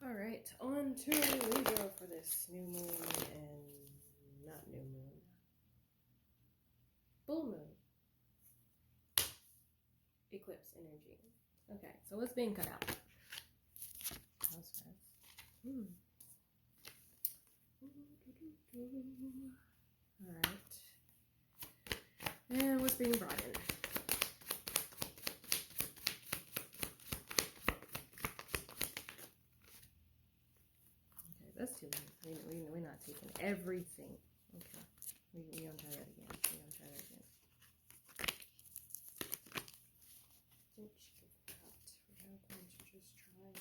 All right, on to Libra for this new moon and not new moon, full moon, eclipse energy. Okay, so what's being cut out? That was fast. All right, and what's being brought in? That's too many. We're not taking everything. Okay. We're gonna try that again. I think we're going to just try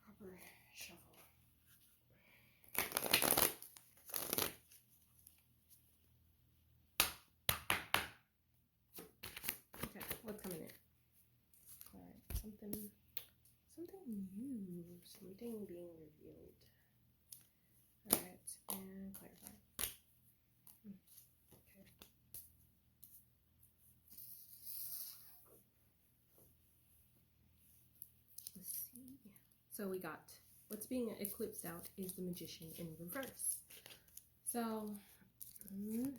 proper shuffle. Okay, what's coming in? Alright, something new, something being revealed. Alright, and clarify. Okay. Let's see. So we got what's being eclipsed out is the Magician in reverse. So, with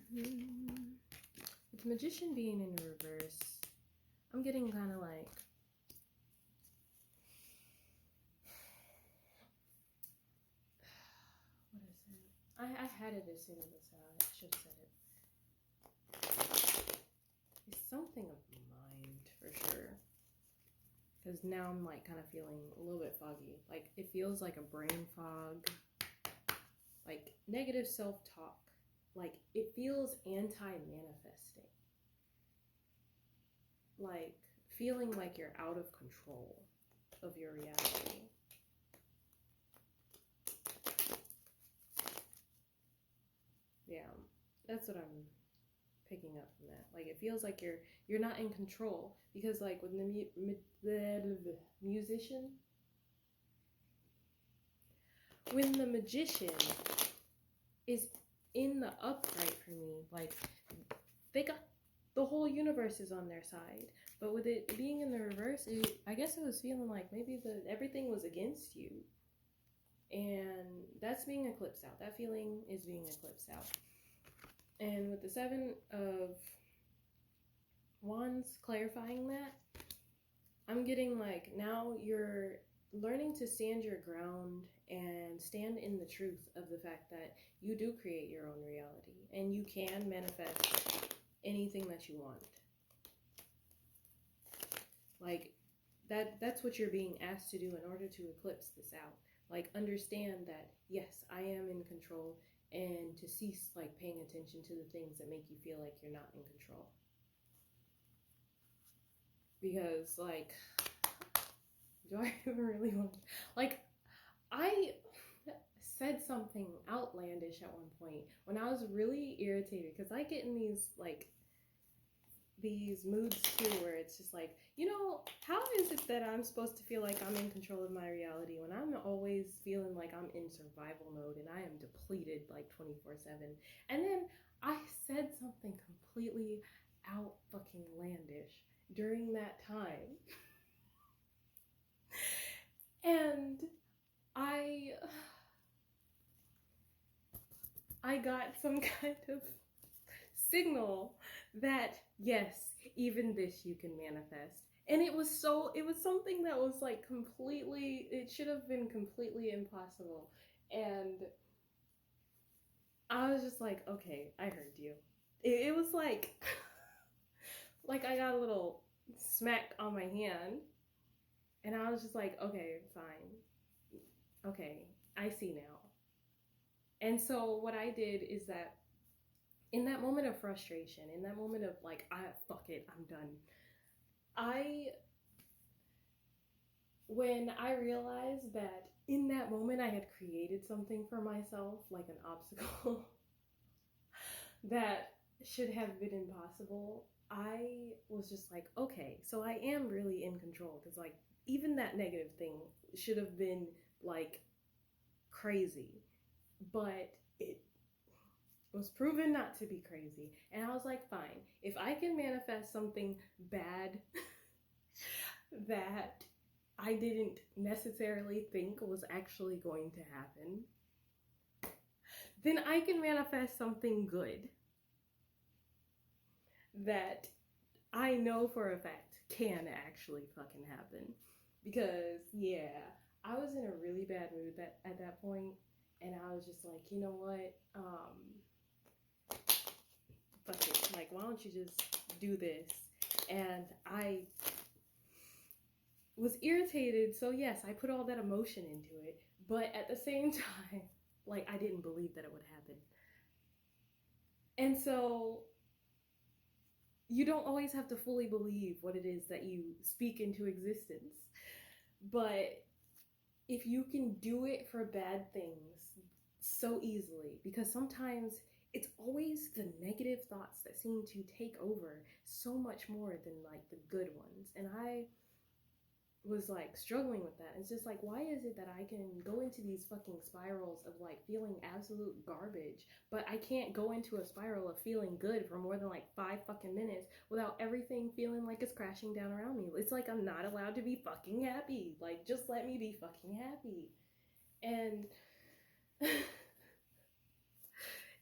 the Magician being in reverse, I'm getting kind of like, what is it? I had it as soon as I should have said it. It's something of mind for sure. Because now I'm like kind of feeling a little bit foggy. Like it feels like a brain fog. Like negative self-talk. Like it feels anti-manifesting. Like feeling like you're out of control of your reality. Yeah, that's what I'm picking up from that. Like it feels like you're not in control, because like with the musician, when the Magician is in the upright for me, like they got the whole universe is on their side, but with it being in the reverse, I guess I was feeling like maybe everything was against you, and that's being eclipsed out. That feeling is being eclipsed out. And with the Seven of Wands clarifying that, I'm getting like now you're learning to stand your ground and stand in the truth of the fact that you do create your own reality and you can manifest anything that you want. Like that's what you're being asked to do in order to eclipse this out. Like understand that yes, I am in control, and to cease like paying attention to the things that make you feel like you're not in control. Because like, do I even really want, like, I said something outlandish at one point when I was really irritated, because I get in these moods too where it's just like, you know, how is it that I'm supposed to feel like I'm in control of my reality when I'm always feeling like I'm in survival mode and I am depleted like 24/7? And then I said something completely out fucking landish during that time. And I got some kind of signal that yes, even this you can manifest. And it was something that was like it should have been completely impossible. And I was just like, okay, I heard you. It was like, like I got a little smack on my hand, and I was just like, okay, fine. Okay, I see now. And so what I did is that in that moment of frustration, in that moment of like, fuck it, I'm done. When I realized that in that moment I had created something for myself, like an obstacle that should have been impossible, I was just like, okay, so I am really in control, because like even that negative thing should have been like crazy, but it was proven not to be crazy. And I was like, fine, if I can manifest something bad that I didn't necessarily think was actually going to happen, then I can manifest something good that I know for a fact can actually fucking happen. Because, yeah, I was in a really bad mood at that point, and I was just like, you know what? Fuck it. Like, why don't you just do this? And I was irritated, so yes, I put all that emotion into it, but at the same time, like, I didn't believe that it would happen. And so you don't always have to fully believe what it is that you speak into existence. But if you can do it for bad things so easily, because sometimes it's always the negative thoughts that seem to take over so much more than like the good ones. And I was like struggling with that. It's just like, why is it that I can go into these fucking spirals of like feeling absolute garbage, but I can't go into a spiral of feeling good for more than like 5 fucking minutes without everything feeling like it's crashing down around me? It's like I'm not allowed to be fucking happy. Like, just let me be fucking happy. And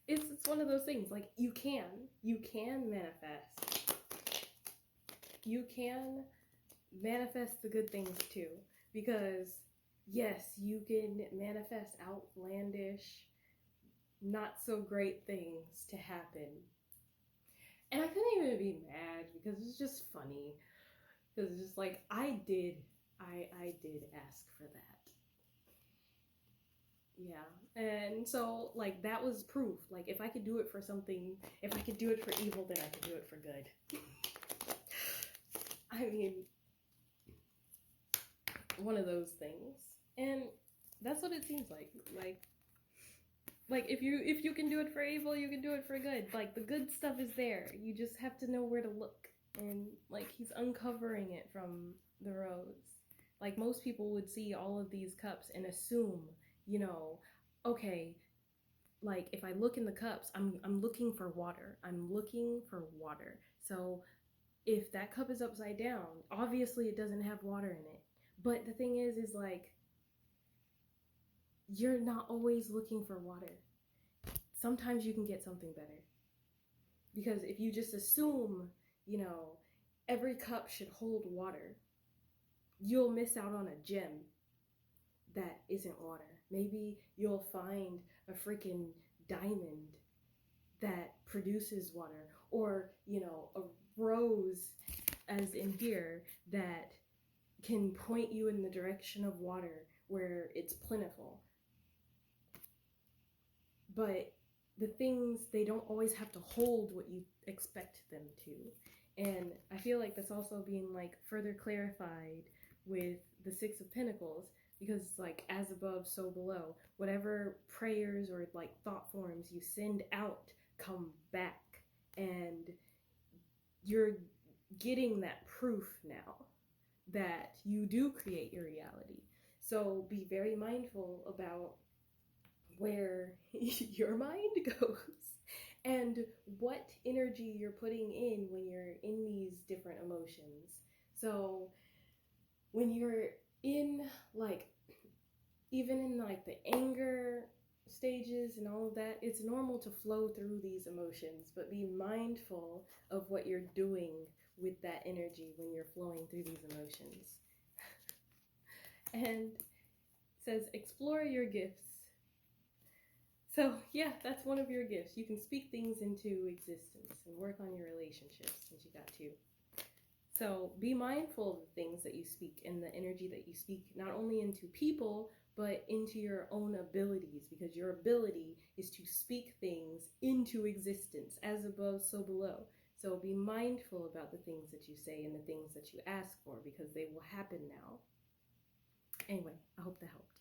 it's one of those things, like, you can manifest. You can manifest the good things too, because yes, you can manifest outlandish, not so great things to happen. And I couldn't even be mad because it's just funny, because it's just like, I did ask for that. Yeah. And so like, that was proof. Like, if I could do it for something, if I could do it for evil, then I could do it for good. I mean, one of those things. And that's what it seems like. Like if you can do it for evil, you can do it for good. Like, the good stuff is there. You just have to know where to look. And like, he's uncovering it from the rose. Like, most people would see all of these cups and assume, you know, okay, like, if I look in the cups, I'm looking for water. I'm looking for water. So if that cup is upside down, obviously it doesn't have water in it. But the thing is like, you're not always looking for water. Sometimes you can get something better. Because if you just assume, you know, every cup should hold water, you'll miss out on a gem that isn't water. Maybe you'll find a freaking diamond that produces water, or, you know, a rose, as in here, that can point you in the direction of water where it's plentiful. But the things, they don't always have to hold what you expect them to. And I feel like that's also being like further clarified with the Six of Pentacles, because like, as above, so below. Whatever prayers or like thought forms you send out come back, and you're getting that proof now that you do create your reality. So be very mindful about where your mind goes and what energy you're putting in when you're in these different emotions. So when you're in like, even in like the anger stages and all of that, it's normal to flow through these emotions, but be mindful of what you're doing with that energy when you're flowing through these emotions. And it says, explore your gifts. So yeah, that's one of your gifts. You can speak things into existence and work on your relationships, since you got two. So be mindful of the things that you speak and the energy that you speak, not only into people, but into your own abilities, because your ability is to speak things into existence, as above, so below. So be mindful about the things that you say and the things that you ask for, because they will happen now. Anyway, I hope that helped.